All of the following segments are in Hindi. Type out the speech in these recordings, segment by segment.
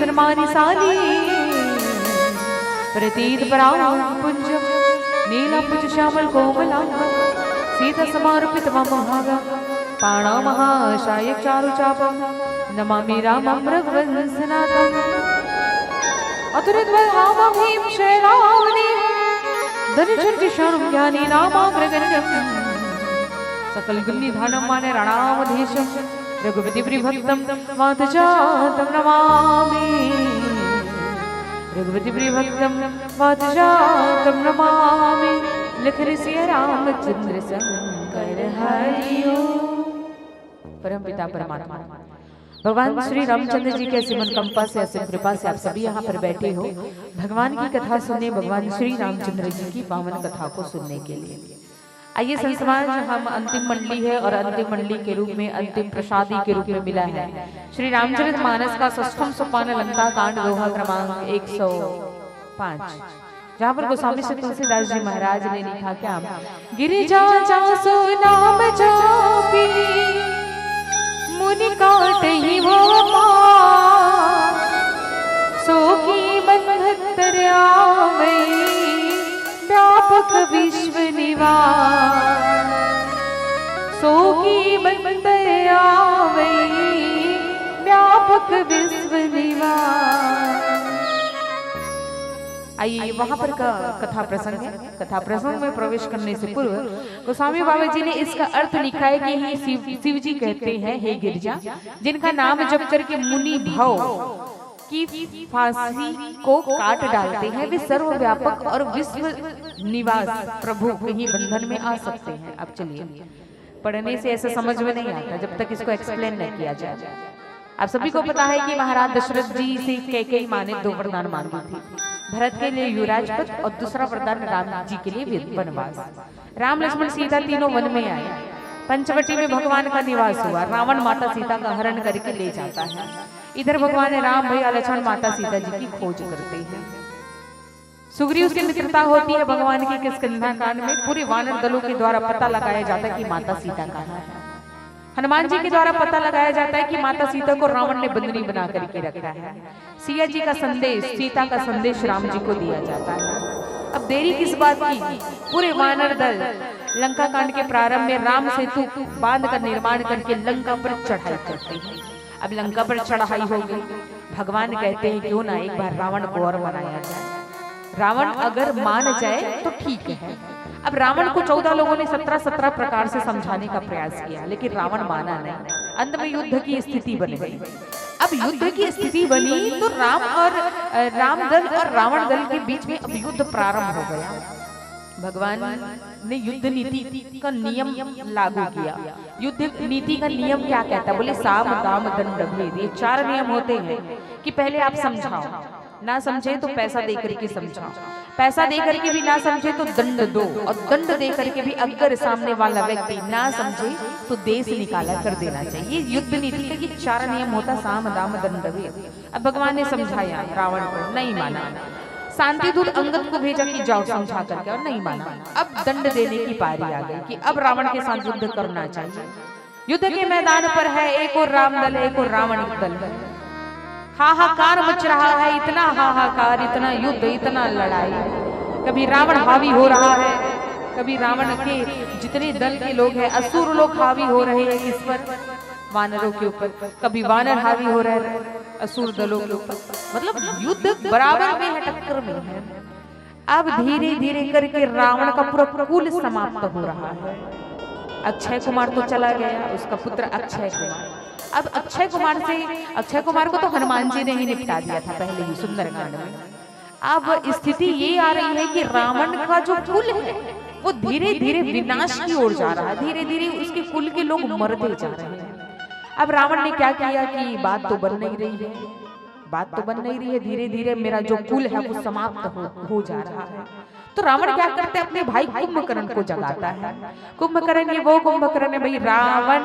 सन्मानी साली प्रतीत पराग पुंजम नीलांबुज श्यामल कोमलांग सीता समर्पित महागा पाणा महाशाय चारुचापम नमामि रामं रघुवंशनाथं अतुलितबलधामं भीम शैलावनी धनुषं ज्ञानी नामाग्रगण्यं सकल गुणनिधानं माने रणरामधीशं रघुपति प्रियभक्तं मातजातं नमामि रघुपति प्रियभक्तं मातजातं नमामि लिखि सिया रामचंद्र शंकर हरि ओम। परमपिता परमात्मा भगवान श्री रामचंद्र जी के सिमन कंपा से असीम कृपा से आप सभी यहाँ पर बैठे हो भगवान की कथा सुनने, भगवान श्री रामचंद्र जी की पावन कथा को सुनने के लिए। आइए संसमाज हम अंतिम मंडली है और अंतिम मंडली के रूप में अंतिम प्रसादी के रूप में मिला है श्री रामचरित मानस का षष्ठम सोपान लंका कांड दोहा क्रमांक 105, जहाँ पर गोस्वामी श्री तुलसीदास जी महाराज ने लिखा क्या, गिरिजा जासु नाम जापी मुनि काट ही वो सो की बंधतर आवे व्यापक विश्व निवास सो की बंधतर आवे व्यापक विश्व निवास। आइए वहां पर का कथा प्रसंग है। कथा प्रसंग में प्रवेश करने से पूर्व गोस्वामी बाबा जी ने इसका अर्थ लिखा है कि हे शिव जी कहते हैं हे गिरिजा, जिनका नाम जप करके मुनि भव की फांसी को काट डालते हैं, वे सर्वव्यापक और विश्व निवास प्रभु कहीं बंधन में आ सकते हैं। अब चलिए, पढ़ने से ऐसा समझ में नहीं आता जब तक इसको एक्सप्लेन नहीं किया जाए। आप सभी को पता है कि महाराज दशरथ जी से कैकेयी माँ ने 2 वरदान मांगी थी, भरत के लिए युवराज पद और दूसरा वरदान राम जी के लिए वनवास। राम लक्ष्मण सीता तीनों वन में आए, पंचवटी में भगवान का निवास हुआ। रावण माता सीता का हरण करके ले जाता है, इधर भगवान राम भैया लक्ष्मण माता सीता जी की खोज करते हैं। सुग्रीव से मित्रता होती है भगवान की किष्किंधा कांड में। पूरे वानर दलों के द्वारा पता लगाया जाता है कि माता सीता कहाँ है। हनुमान जी के द्वारा पता लगाया जाता है कि माता सीता को रावण ने बंदनी बना करके रखा है। सिया जी का संदेश, सीता का संदेश राम जी को दिया जाता है। अब देरी किस बात की, पूरे वानर दल लंका कांड के प्रारंभ में राम सेतु बांध का निर्माण करके लंका पर चढ़ाई करते हैं। अब लंका पर चढ़ाई हो गई, भगवान कहते हैं क्यों ना एक बार रावण को और मनाया जाए। रावण अगर मान जाए तो ठीक है। अब रावण को 14 लोगों ने 17 प्रकार से समझाने का प्रयास किया, लेकिन रावण माना नहीं। अंत में युद्ध की स्थिति बन गई। अब युद्ध की स्थिति बनी तो राम दल और रावण दल के बीच में अब युद्ध प्रारंभ हो गया। भगवान ने युद्ध नीति का नियम लागू किया। युद्ध नीति का नियम क्या कहता है, बोले साम दाम दंड भेद, ये 4 नियम होते हैं कि पहले आप समझाओ, ना समझे तो पैसा दे करके समझाओ, पैसा दे करके भी ना समझे तो दंड दो, और दंड दे करके भी अगर सामने वाला व्यक्ति ना समझे तो देश निकाला कर देना चाहिए। युद्ध नीति का ये 4 नियम होता, साम दाम दंड भेद। अब भगवान ने समझाया, रावण को नहीं माना। शांति दूत अंगद को भेजा कि जाओ समझा करके, और नहीं माना। अब दंड देने की पारी आ गई कि अब रावण के साथ युद्ध करना चाहिए। युद्ध के मैदान पर है एक और राम दल है, एक और रावण दल है। हाहाकार मच रहा है, इतना हाहाकार, इतना युद्ध, इतना लड़ाई। कभी रावण हावी हो रहा है, कभी रावण के जितने दल के लोग हैं असुर लोग हावी हो रहे हैं किस पर, वानरों के ऊपर। कभी वानर हावी हो रहे हैं असुर दलों के ऊपर। मतलब युद्ध बराबर में है, टक्कर में है। अब धीरे धीरे करके रावण का पूरा कुल समाप्त हो रहा है। अक्षय कुमार तो चला गया, उसका पुत्र अक्षय कुमार। अब अक्षय कुमार को तो हनुमान जी ने ही निपटा दिया था पहले ही सुंदरकांड में। अब स्थिति ये आ रही है कि रावण का जो कुल है वो धीरे धीरे विनाश की ओर जा रहा है। धीरे धीरे उसके कुल के लोग मरते जा रहे हैं। अब रावण ने क्या किया कि बात तो बन नहीं रही है, धीरे धीरे मेरा जो कुल है वो समाप्त हो जा रहा है। तो रावण क्या करते हैं, अपने भाई कुंभकर्ण को जगाता है। कुंभकर्ण, ये वो कुंभकर्ण है भाई, रावण,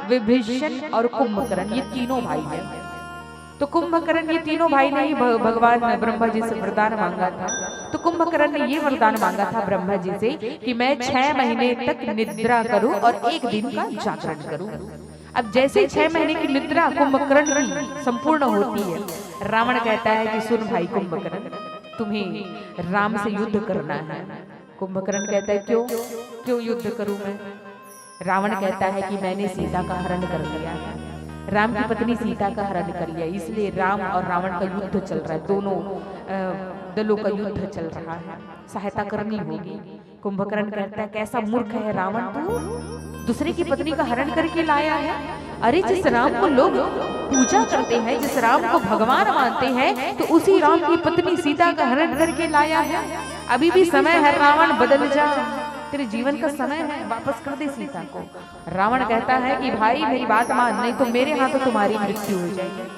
विभीषण और कुंभकर्ण, ये तीनों भाई हैं। तो कुंभकर्ण ये तीनों भाई ने ही भगवान ब्रह्मा जी से वरदान मांगा था। तो कुंभकर्ण ने ये वरदान मांगा था ब्रह्मा जी से कि मैं 6 महीने तक निद्रा करूं और 1 दिन का जागरण करूं। अब जैसे 6 महीने की निद्रा कुंभकर्ण की संपूर्ण होती है, रावण कहता है कि सुन भाई कुंभकर्ण, तुम्हें राम से युद्ध करना है। कुंभकर्ण कहता है क्यों क्यों युद्ध करूं मैं? रावण कहता है कि मैंने सीता का हरण कर लिया है, राम की पत्नी सीता का हरण कर लिया, इसलिए राम और रावण का युद्ध चल रहा है, दोनों दलों का युद्ध चल रहा है, सहायता करनी होगी। कुंभकर्ण कहता है कैसा मूर्ख है रावण, तू दूसरे की पत्नी का हरण करके लाया है। अरे जिस राम को लोग पूजा करते हैं, जिस राम को भगवान मानते हैं, तो उसी राम की पत्नी सीता का हरण करके लाया है। अभी भी समय है रावण, बदल जा, तेरे जीवन का समय है, वापस कर दे सीता को। रावण कहता है कि भाई मेरी बात मान, नहीं तो मेरे हाथों तुम्हारी मृत्यु हो जाएगी।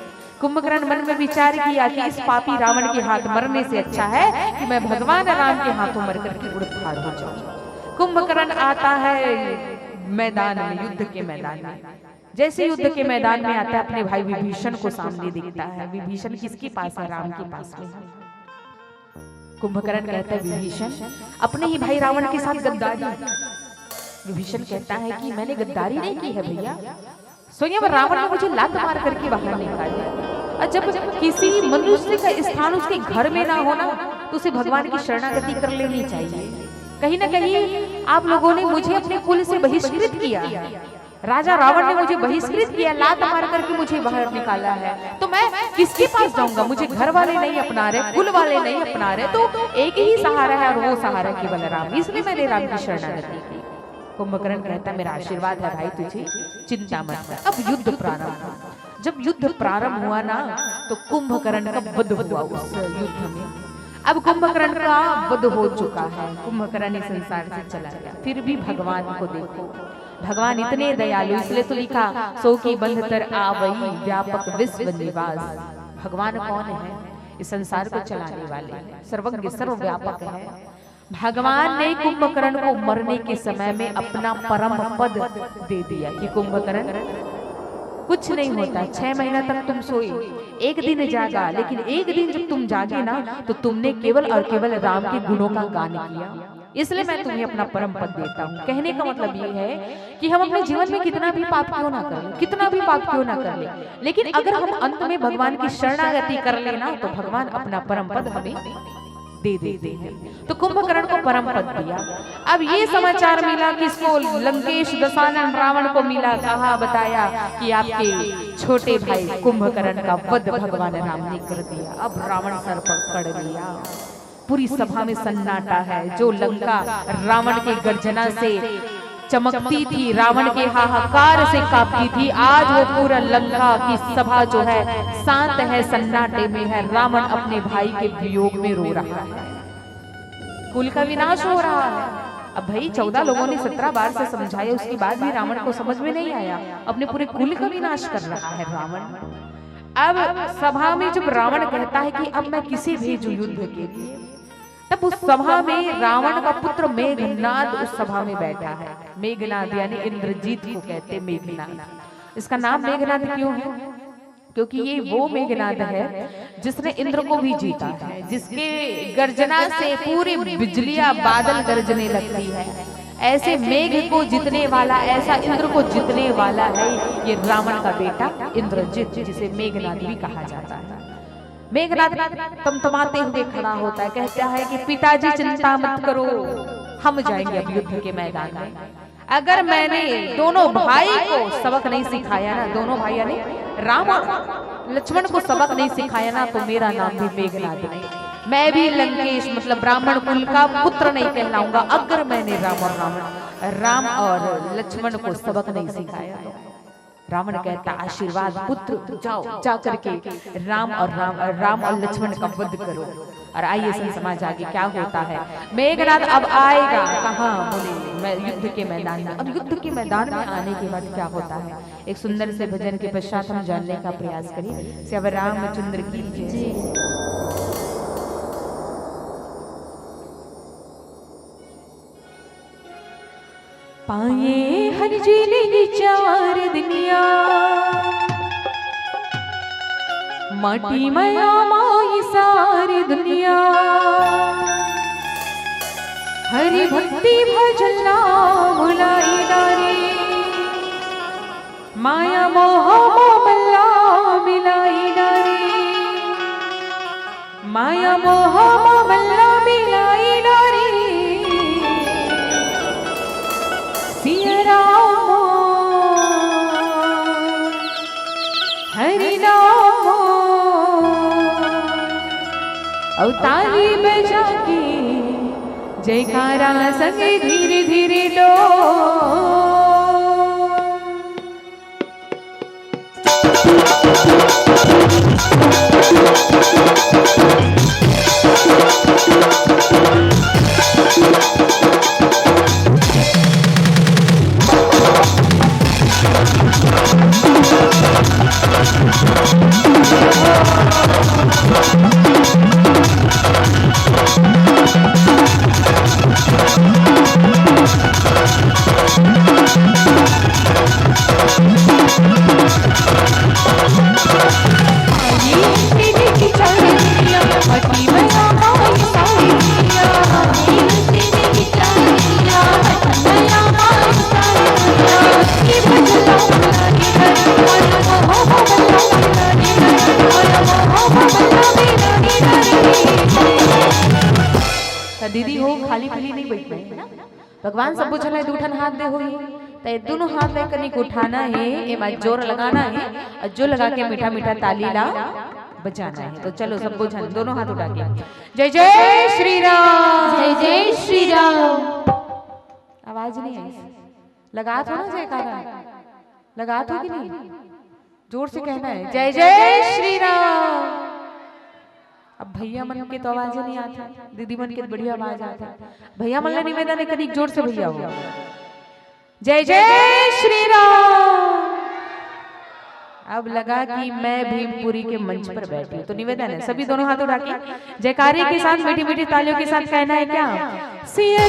कुंभकर्ण मन में विचार किया कि इस पापी रावण के हाथ मरने से अच्छा है कि मैं भगवान राम के हाथों मरकर के उड़द-फाड़ हो जाऊं। कुंभकर्ण आता है मैदान में, युद्ध के मैदान में। जैसे युद्ध के मैदान में आता है, अपने भाई विभीषण को सामने दिखता है। विभीषण किसके पास है? राम के पास में है। कुंभकर्ण कहता है विभीषण अपने ही भाई रावण के साथ गद्दारी। विभीषण कहता है कि मैंने गद्दारी नहीं की है भैया, स्वयं रावण ने मुझे लात मार करके बाहर निकाला। और जब किसी मनुष्य का स्थान उसके घर में ना होना, तो उसे भगवान की शरणागति कर लेनी चाहिए। कहीं ना कहीं आप लोगों ने मुझे अपने कुल से बहिष्कृत किया, राजा रावण ने मुझे बहिष्कृत किया, लात मार करके मुझे बाहर निकाला है, तो मैं किसके पास जाऊंगा? मुझे घर वाले नहीं अपना रहे, कुल वाले नहीं अपना रहे, तो एक ही सहारा है और वो सहारा केवल राम, इसलिए मैंने राम की शरणागति की। कुंभकर्ण कहता मेरा आशीर्वाद है भाई तुझे, चिंता मत कर। अब युद्ध प्रारंभ हुआ। जब युद्ध प्रारंभ हुआ ना, तो कुंभकर्ण का वध हुआ उस युद्ध में। अब कुंभकर्ण का वध हो चुका है, कुंभकर्ण इस संसार से चला गया। फिर भी भगवान को देखो, भगवान इतने दयालु, इसलिए तो लिखा सो की बंध तर आवई व्यापक विश्व निवास। भगवान कौन है? इस संसार को चलाने वाले, सर्वज्ञ सर्वव्यापक है। भगवान ने कुंभकर्ण को मरने के समय में अपना परम पद दे दिया कि कुंभकर्ण कुछ नहीं होता, 6 महीना तक तुम सोए, एक दिन जागा, लेकिन एक दिन जब तुम जागे ना, तो तुमने केवल और केवल राम के गुणों का गान किया, इसलिए मैं तुम्हें अपना परम पद देता हूँ। कहने का मतलब ये है कि हम अपने जीवन में कितना भी पाप क्यों ना कर ले, कितना भी पाप क्यों ना कर ले, लेकिन अगर हम अंत में भगवान की शरणागति कर लेना, तो भगवान अपना परम पद हमें दे देते हैं। तो कुंभकर्ण को परम पद दिया। अब ये समाचार मिला किसको? लंकेश दशानन रावण को मिला। कहा बताया कि आपके छोटे भाई कुंभकर्ण का वध भगवान राम ने कर दिया। अब रावण सर पकड़ लिया, पूरी सभा में सन्नाटा है। जो लंका रावण के गर्जना से चमकती थी, रावण के हाहाकार से कांपती थी, आज वो पूरा लंका की सभा जो है शांत है, सन्नाटे में है। रावण अपने भाई के वियोग में रो रहा है, कुल का विनाश हो रहा है। अब भाई 14 लोगों ने 17 बार से समझाया, उसके बाद भी रावण को समझ में नहीं आया, अपने पूरे कुल का विनाश कर रहा है रावण। अब सभा में जब रावण कहता है कि अब मैं किसे भेजूं युद्ध के लिए, तब उस सभा में रावण का पुत्र मेघनाद उस सभा में बैठा है। मेघनाद यानी इंद्रजीत को कहते मेघनाद। इसका नाम मेघनाद क्यों है? क्योंकि ये वो मेघनाद है जिसने इंद्र को भी जीता है, जिसके गर्जना से पूरी बिजलियां बादल गरजने लगती है। ऐसे मेघ को जीतने वाला, ऐसा इंद्र को जीतने वाला है ये रावण का बेटा इंद्रजीत, जिसे मेघनाद भी कहा जाता है। मेघनाद तमतमाते हुए खड़ा होता है, कहता है कि पिताजी चिंता मत करो, हम जाएंगे अब युद्ध के मैदान में। अगर मैंने दोनों भाई को सबक नहीं सिखाया ना, दोनों भाई यानी राम और लक्ष्मण को सबक नहीं सिखाया ना, तो मेरा नाम भी मेघनाद नहीं, मैं भी लंकेश मतलब ब्राह्मण कुल का पुत्र नहीं कहलाऊंगा, अगर मैंने राम और लक्ष्मण को सबक नहीं सिखाया। रावण कहता आशीर्वाद पुत्र, जाओ जा करके राम और लक्ष्मण का वध करो। और आइए सन समाज आगे क्या होता है। मेघनाद अब आएगा कहाँ? बोले युद्ध के मैदान में। अब युद्ध के मैदान में आने के बाद क्या होता है, एक सुंदर से भजन के पश्चात हम जानने का प्रयास करें। श्री रामचंद्र की जय। पाए हर जी चार दुनिया, माटी माया माई सारी दुनिया, हरि भक्ति भजन भुलाई डारे, माया मोह मल्ला मिलाई डारे। सिया राम हरि नाम अवतारी बजा के जयकारा संगे धीरे धीरे डो दीदी हो खाली पीली नहीं बैठ पाए है ना। भगवान सब पूछल है दूठन हाथ दे हो तो ये दोनों हाथ लेकर नहीं उठाना है, ये जोर लगाना है और जो लगा के मीठा मीठा ताली ला बजाना है। तो चलो सब पूछन दोनों हाथ उठा के जय जय श्री राम, जय जय श्री राम। आवाज नहीं आई, लगा थो ना जयकारा, लगा थो कि नहीं, जोर से कहना है जय जय श्री राम। अब भैया मन के तो आवाज नहीं आता, दीदी मन के बढ़िया आवाज आता है। भैया मन निवेदन है करीब जोर से भैया हो जय जय श्री राम। अब लगा कि मैं भीमपुरी के मंच पर बैठी हूँ, तो निवेदन है सभी दोनों हाथ उठा के जयकारे के साथ मीठी मीठी तालियों के साथ कहना है क्या सिया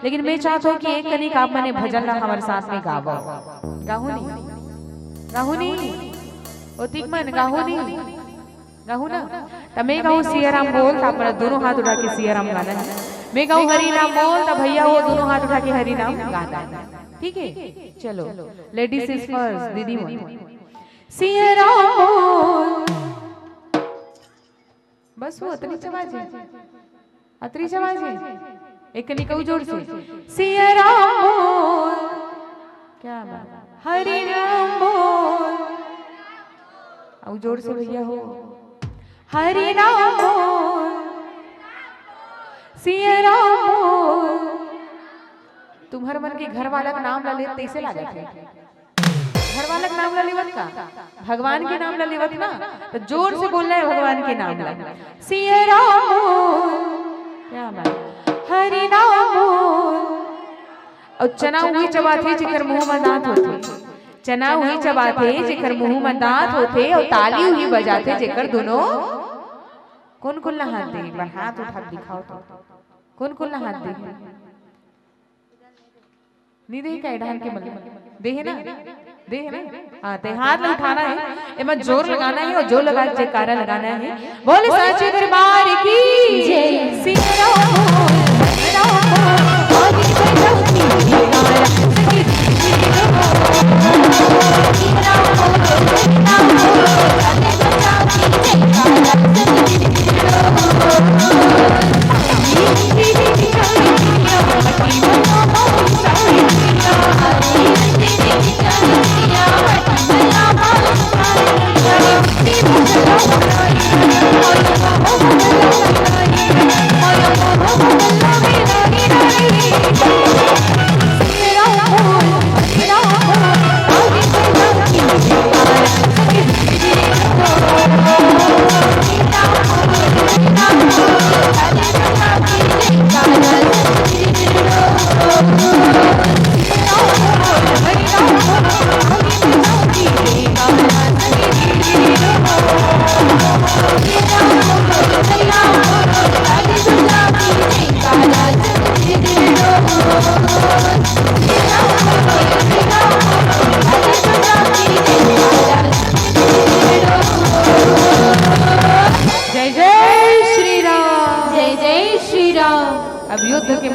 लेकिन मैं चाहता हूँ कि एक कनिक आप मैंने भजन ला हमारे साथ में गावो। गाहू नहीं ओतिक मन गाहू नहीं गाहू ना। तो मैं गाऊँ सियाराम बोल, तो आप दोनों हाथ उठा के सियाराम गाना है। मैं गाऊँ हरि नाम बोल, तो भैया वो दोनों हाथ उठा के हरि नाम गाना है। ठीक है, चलो लेडीज इज फर्स्ट। दीदी सियाराम बोल, बस वो अतरी चवाज है। एक निकल जोर से सियाराम बोल, क्या बात, हरि नाम बोल, अब जोर से भैया हो, हरि नाम बोल, सियाराम बोल। तुम्हारे मन के घर वाला का नाम ला ले तैसे ला जाते, घर वाला का नाम ला लेवत का, भगवान के नाम ला लेवत ना, तो जोर से बोलना है भगवान के नाम ला। सियाराम बोल, क्या बात, हरि नाम बोल। और चना हुई चबाथे जिकर मुंह में दांत होते, चना हुई चबाथे जिकर मुंह में दांत होते, और ताली हुई बजाते जिकर दोनों। कौन कौन ना हाथ दे, एक बार हाथ उठा दिखाओ तो, कौन कौन ना हाथ दे, नहीं दे का ढाल के मतलब दे है ना, दे है ना। हाँ, ते हाथ में उठाना है, एमा जोर लगाना है, और जोर लगा के जयकारा लगाना है। बोले साचे दरबार की जय, सियाराम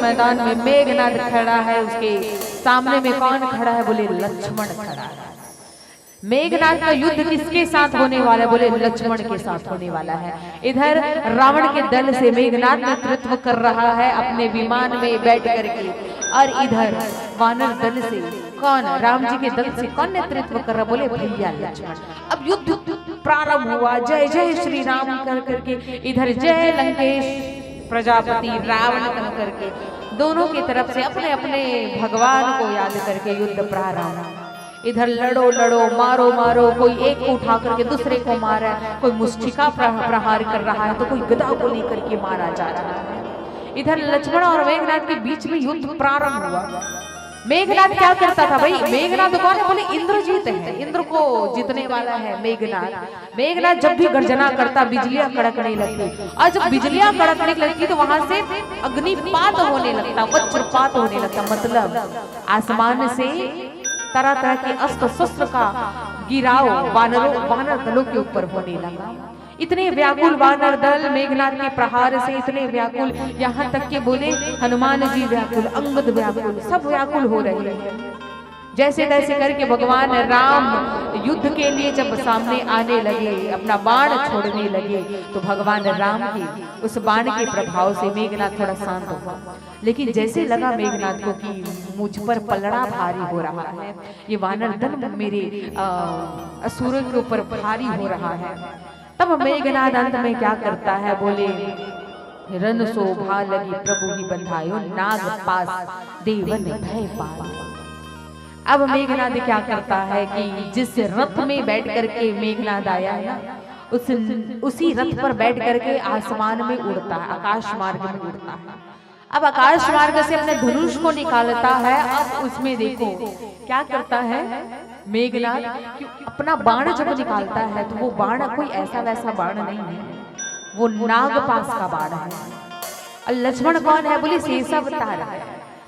मैदान में मेघनाद खड़ा है, उसके सामने में कौन खड़ा है, बोले लक्ष्मण खड़ा है। मेघनाद का युद्ध किसके साथ होने वाला है, बोले लक्ष्मण के साथ होने वाला है। इधर रावण के दल से मेघनाद नेतृत्व कर रहा है अपने विमान में बैठ करके, और इधर वानर दल से कौन, राम जी के दल से कौन नेतृत्व कर रहा, बोले भैया लक्ष्मण। अब युद्ध प्रारंभ हुआ, जय जय श्री राम कर करके, इधर जय लंकेश प्रजापति रावण कह करके, दोनों की तरफ से अपने अपने भगवान को याद करके युद्ध प्रारंभ। इधर लड़ो लड़ो, मारो मारो, कोई एक को उठा करके दूसरे को मार रहा है, कोई मुष्टिका प्रहार कर रहा है, तो कोई गदा को लेकर के मारा जा रहा है। इधर लक्ष्मण और मेघनाद के बीच में युद्ध प्रारंभ हुआ। मेघनाद क्या करता था भाई, मेघनाद कौन है, बोले इंद्रजीत है, इंद्र को जीतने वाला है मेघनाद। मेघनाद जब भी गर्जना करता बिजलियां कड़कने लगती, और जब बिजलियां कड़कने लगती तो वहां से अग्निपात होने लगता, वज्रपात होने लगता, मतलब आसमान से तरह तरह के अस्त्र शस्त्र का गिराव वानर दलों के ऊपर होने लगा। इतने व्याकुल वानर दल मेघनाद के प्रहार से, इतने व्याकुल, यहाँ तक के बोले हनुमान जी व्याकुल, अंगद व्याकुल, सब व्याकुल हो रहे हैं। जैसे तैसे करके भगवान राम युद्ध के लिए जब सामने आने लगे, अपना बाण छोड़ने लगे, तो भगवान राम के उस बाण के प्रभाव से मेघनाद थोड़ा शांत हुआ। लेकिन जैसे लगा मेघनाद को कि मुझ पर पलड़ा भारी हो रहा है, ये वानर दल मेरे असुरों के ऊपर भारी हो रहा है, तब मेघनाद अंत में क्या करता है, बोले रन शोभा लगी प्रभु ही बंधायो, नाग पास देवन भय पायो। अब मेघनाद क्या करता है कि जिस रथ में बैठ करके मेघनाद आया है, उसी रथ पर बैठ करके आसमान में उड़ता है, आकाश मार्ग में उड़ता है। अब आकाश मार्ग से अपने धनुष को निकालता है। अब उसमें देखो क्या करता है मेघनाद, अपना बाण जब निकालता है तो वो बाण कोई ऐसा वैसा बाण नहीं है, वो नागपाश का बाण है। और लक्ष्मण कौन है, बोले शेषावतार है।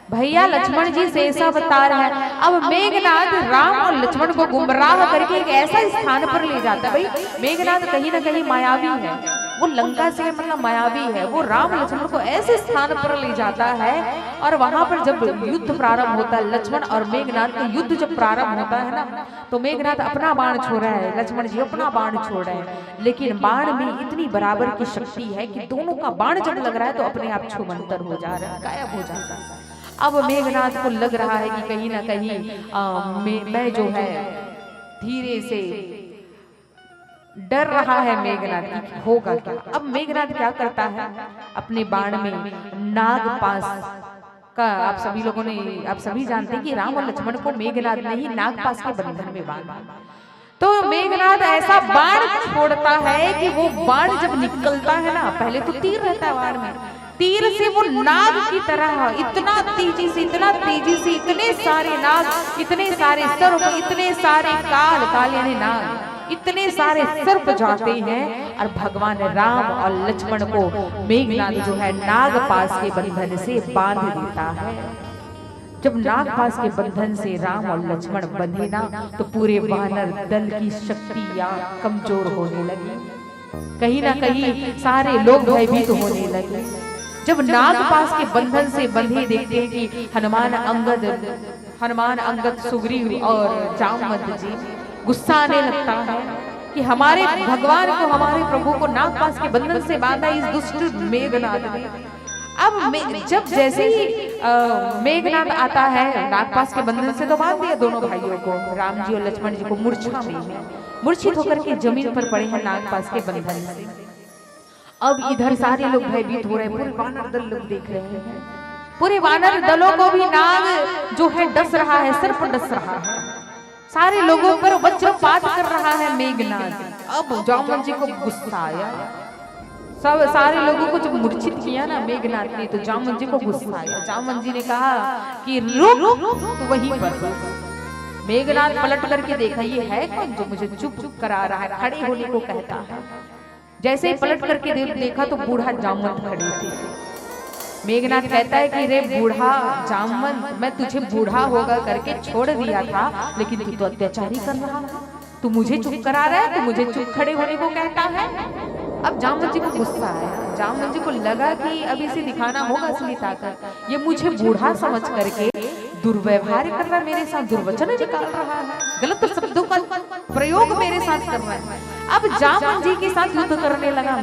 भैया लक्ष्मण जी शेषावतार है। अब मेघनाद राम और लक्ष्मण को गुमराह करके एक ऐसा स्थान पर ले जाता है। भाई मेघनाद कहीं ना कहीं मायावी है, वो लंका से मतलब मायावी है। वो राम लक्ष्मण को ऐसे स्थान पर ले जाता है और वहां पर जब युद्ध प्रारंभ होता है, लक्ष्मण और मेघनाद का युद्ध जब प्रारंभ होता है ना, तो मेघनाद अपना बाण छोड़ रहा है, लक्ष्मण जी अपना बाण छोड़ रहे हैं, लेकिन बाण में इतनी बराबर की शक्ति है कि दोनों का बाण जब लग रहा है तो अपने आप छुमंतर हो जा रहा है, गायब हो जाता है। अब मेघनाद को लग रहा है कि कहीं ना कहीं मैं जो है धीरे से डर रहा है मेघनाद की होगा क्या। अब मेघनाद क्या करता है, अपने बाण में नागपाश का, आप सभी लोगों ने, आप सभी जानते हैं कि राम और लक्ष्मण को मेघनाद ने ही नागपाश के बंधन में बांधा। तो मेघनाद ऐसा बाण छोड़ता है कि वो बाण जब निकलता है ना, पहले तो तीर रहता है बाण में, तीर से वो नाग की तरह इतना तेजी से इतने सारे नाग, इतने सारे सर्प, इतने सारे काल यानी नाग, इतने सारे सर्प जाते हैं और भगवान राम और लक्ष्मण को मेघनाद जो है नागपाश के बंधन से बांध देता है। जब नागपाश के बंधन से राम और लक्ष्मण बंधे ना, तो पूरे वानर दल की शक्तियां कमजोर होने लगी, कहीं ना कहीं सारे लोग भयभीत होने लगे। जब नागपाश के बंधन से बंधे देखते हैं कि हनुमान अंगद सुग्रीव और जामवंत जी, गुस्सा आने लगता है कि हमारे भगवान को, हमारे प्रभु को नागपाश के बंधन से बांधा इस दुष्ट मेघनाद ने। अब जब जैसे ही मेघनाद आता है, नागपाश के बंधन से तो बांध दिया दोनों भाइयों को, राम जी और लक्ष्मण जी को मूर्छित होकर के जमीन पर पड़े हैं नागपाश के बंधन से। अब इधर सारे लोग भयभीत हो रहे हैं, पूरे वानर दल लोग देख रहे हैं, पूरे वानर दलों को भी नाग जो है डस रहा है, सर्प डस रहा है, सारे लोगों पर वज्रपात कर रहा है मेघनाद। अब जामवंत जी को गुस्सा आया, सब सारे लोगों को जब मूर्छित किया ना मेघनाद ने, तो जामवंत जी को गुस्सा आया। जामवंत जी ने कहा कि रुक, तो वहीं पर मेघनाद पलट करके देखा, ये है कौन जो मुझे चुप करा रहा है, खड़े होने को कहता है। जैसे ही पलट करके देखा तो बूढ़ा जामवंत खड़े थे। मेघनाद कहता है कि रे बूढ़ा जामवंत, मैं तुझे बूढ़ा होगा करके छोड़ दिया था, लेकिन तू तो अत्याचारी कर रहा है, तू मुझे चुप करा रहा है, तू मुझे चुप खड़े होने को कहता है। अब जामवंत जी को गुस्सा आया, जामवंत जी को लगा कि अब इसे दिखाना होगा असली ताकत, ये मुझे बूढ़ा समझ करके दुर्व्यवहार कर रहा है मेरे साथ, दुर्वचन निकाल रहा है, गलत शब्दों का प्रयोग मेरे साथ कर रहा है। अब जामवंत जी के साथ युद्ध करने लगा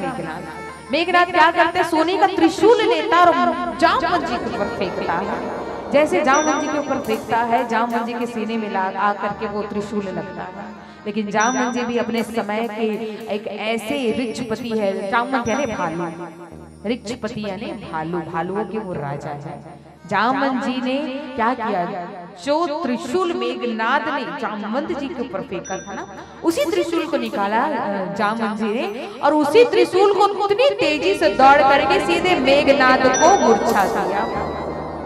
मेघनाद क्या करते हैं, सोने का त्रिशूल लेता और जामवंत जी के ऊपर फेंकता है। जैसे जामवंत जी के ऊपर फेंकता है, जामवंत जी के सीने में आकर के वो त्रिशूल लगता है। लेकिन जामवंत जी भी अपने समय के एक ऐसे ऋक्षपति है, जामवंत यानी भालू, ऋक्षपति यानी भालुओं के वो राजा है। जामवंत जी ने क्या किया, जो त्रिशूल मेघनाद ने जामवंत जी के ऊपर फेंका था ना, उसी त्रिशूल को निकाला जामवंत जी ने, और उसी त्रिशूल को इतनी तेजी से दौड़ करके सीधे मेघनाद को मूर्छा दिया।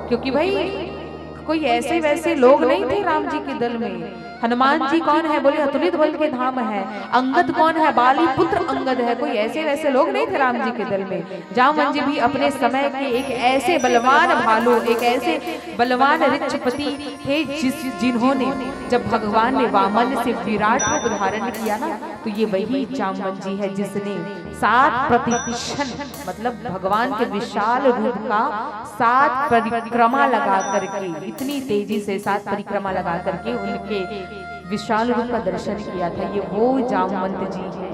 क्योंकि भाई कोई ऐसे वैसे लोग नहीं थे राम जी के दल में। हनुमान जी कौन है, बोले अतुलित बल के धाम है। अंगद कौन है, बाली पुत्र अंगद है। कोई ऐसे वैसे लोग नहीं थे राम जी के दल में। जामवंत जी भी अपने समय के एक ऐसे बलवान भालू, एक ऐसे बलवान ऋक्षपति थे जिन्होंने जब भगवान ने वामन से विराट रूप धारण किया ना, तो ये वही जामवंत जी है जिसने 7 प्रतिक्षण मतलब भगवान के विशाल रूप का 7 परिक्रमा लगा करके, इतनी तेजी से 7 परिक्रमा लगा करके उनके विशाल रूप का दर्शन किया था। ये वो जामवंत जी है।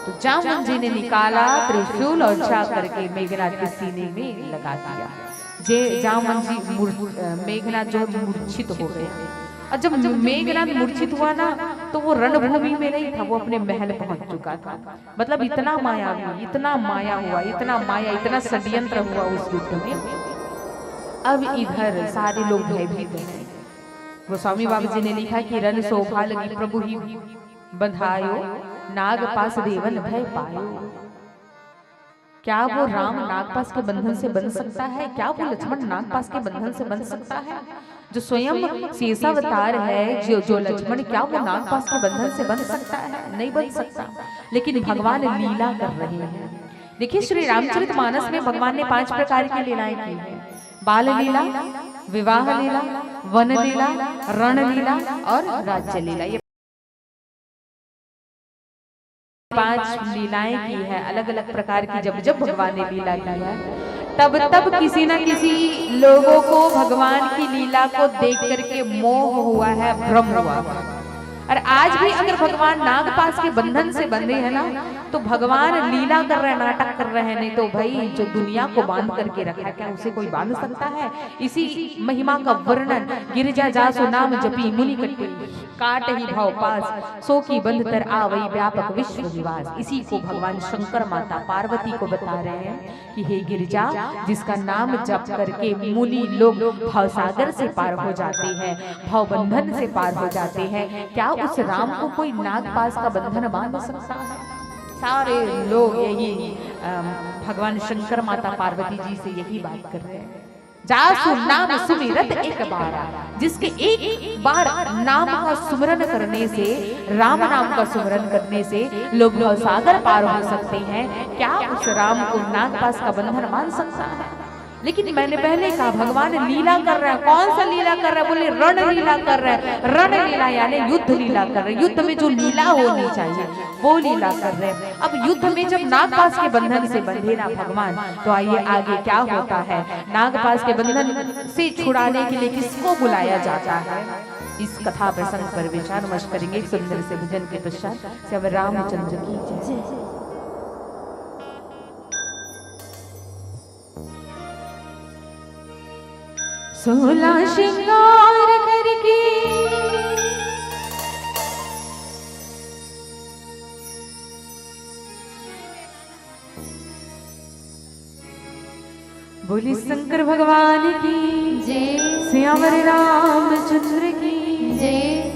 तो जामवंत जी ने निकाला त्रिशूल और जा करके मेघनाद के सीने में लगा दिया। जामवंत जी मेघनाद जो मूर्छित हो गए। और जब मेघनाद मूर्छित हुआ ना, तो वो रणभूमि में नहीं था, वो अपने महल पहुंच चुका था। मतलब इतना मायावी, इतना माया हुआ, इतना षड्यंत्र हुआ उस युद्ध में। अब इधर सारे लोग भयभीत हैं। गोस्वामी बाबा जी ने लिखा कि रण शोभा लगी प्रभु ही बंधायो, नागपाश देवन भय पायो। क्या वो राम नागपाश के बंधन से बंध सकता है? क्या वो लक्ष्मण नागपाश के बंधन से बंध सकता है? जो स्वयं शेषावतार है, जो लक्ष्मण, क्या वो नागपाश के बंधन से बंध सकता है? नहीं बंध सकता। लेकिन भगवान लीला कर रहे हैं। देखिए श्री रामचरितमानस में भगवान ने 5 प्रकार की लीलाएं की हैं। बाल लीला, विवाह लीला, वन लीला, रण लीला और राज्य लीला, ये 5 लीलाएं की है अलग अलग प्रकार की। जब जब भगवान ने लीला की है तब तब किसी न किसी लोगों को भगवान की लीला को देख करके मोह हुआ है, भ्रम हुआ है। और आज भी अगर भगवान नागपाश के बंधन से बंधे हैं ना, तो भगवान लीला कर रहे हैं, नाटक कर रहे हैं, नहीं तो भाई जो दुनिया को बांध करके रखा है क्या उसे कोई बांध सकता है? इसी महिमा का वर्णन गिरिजा जासु नाम जपी मुनि कट्टी काट ही भाव पास सो की बंध तर आवई व्यापक विश्व निवास। इसी को भगवान शंकर माता पार्वती को बता रहे हैं कि हे गिरिजा, जिसका नाम जप करके मुनि लोग भाव सागर से पार हो जाते हैं, भाव बंधन से पार हो जाते हैं, क्या उस राम को कोई नागपाश का बंधन बांध सकता है? सारे लोग यही भगवान शंकर माता पार्वती जी से यही बात कर रहे हैं। जासु नाम सुमिरत एक बार, जिसके एक बार नाम का सुमरन करने से, राम नाम का सुमरन करने से लोग भव सागर पार हो सकते हैं, क्या उस राम को नागपाश का बंधन मान सकता है? लेकिन मैंने पहले कहा भगवान लीला कर रहे हैं। कौन सा लीला कर रहे हैं? बोले रण लीला कर रहे हैं। रण लीला यानी युद्ध लीला कर रहे हैं। युद्ध में जो लीला होनी चाहिए वो लीला कर रहे हैं। अब युद्ध में जब नागपाश के बंधन से बंधे ना भगवान, तो आइए आगे क्या होता है। नागपाश के बंधन से छुड़ाने के लिए किसको बुलाया जाता है, इस कथा प्रसंग पर विचार विमर्श करेंगे। सुंदर से भजन के पश्चात श्री रामचंद्र की जय। सोला श्रृंगार करके बोली शंकर भगवान की जय, श्यावर रामचंद्र की जय।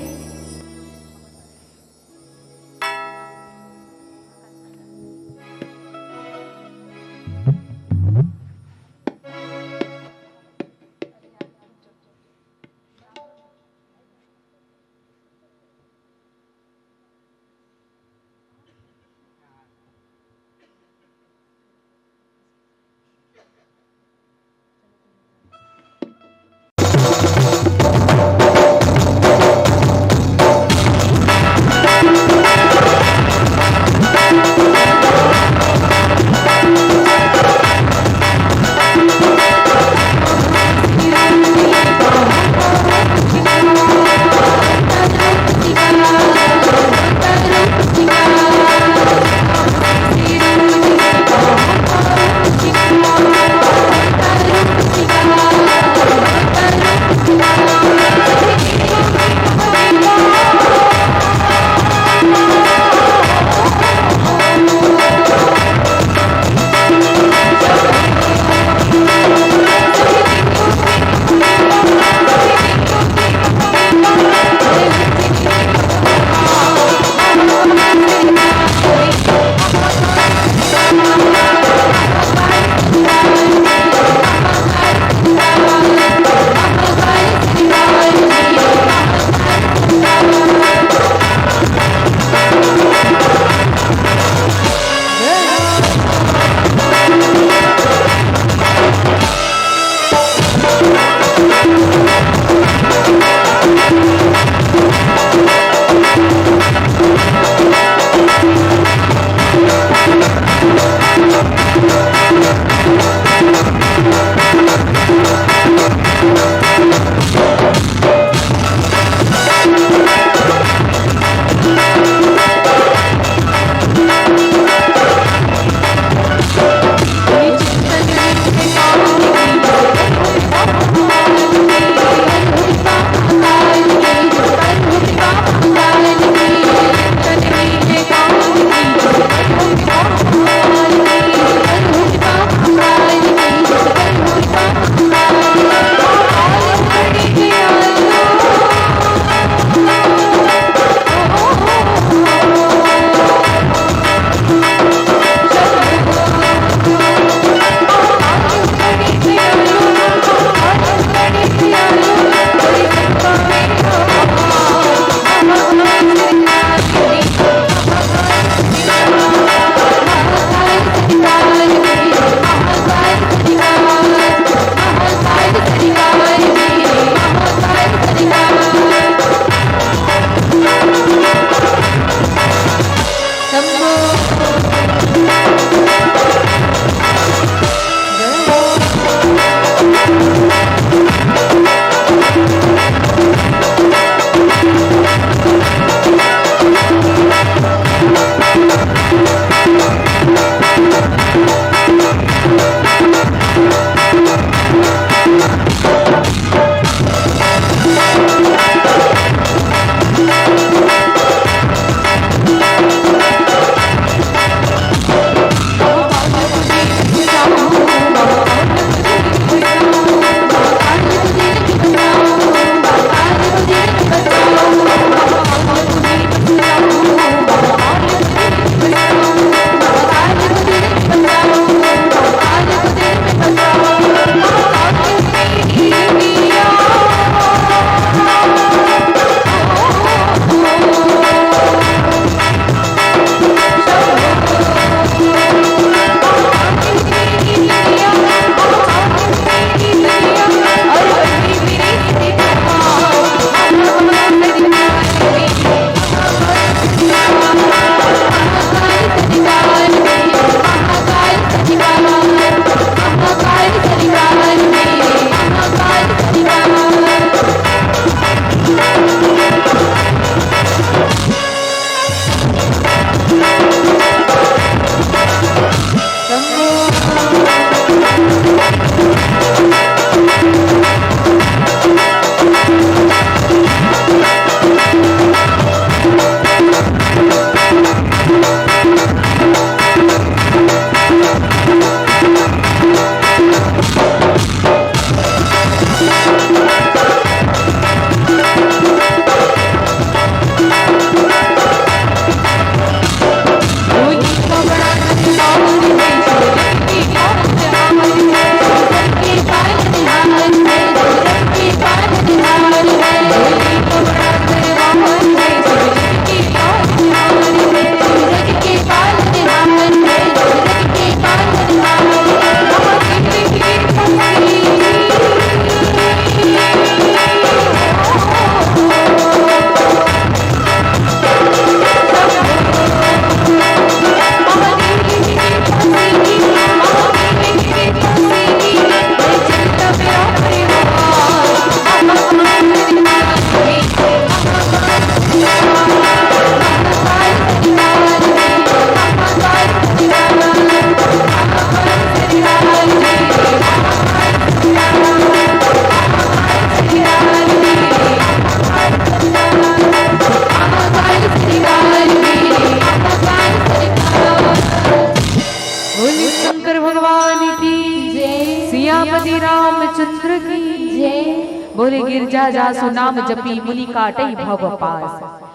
गिरजा जासु नाम जपी मुनि काटई भव पास।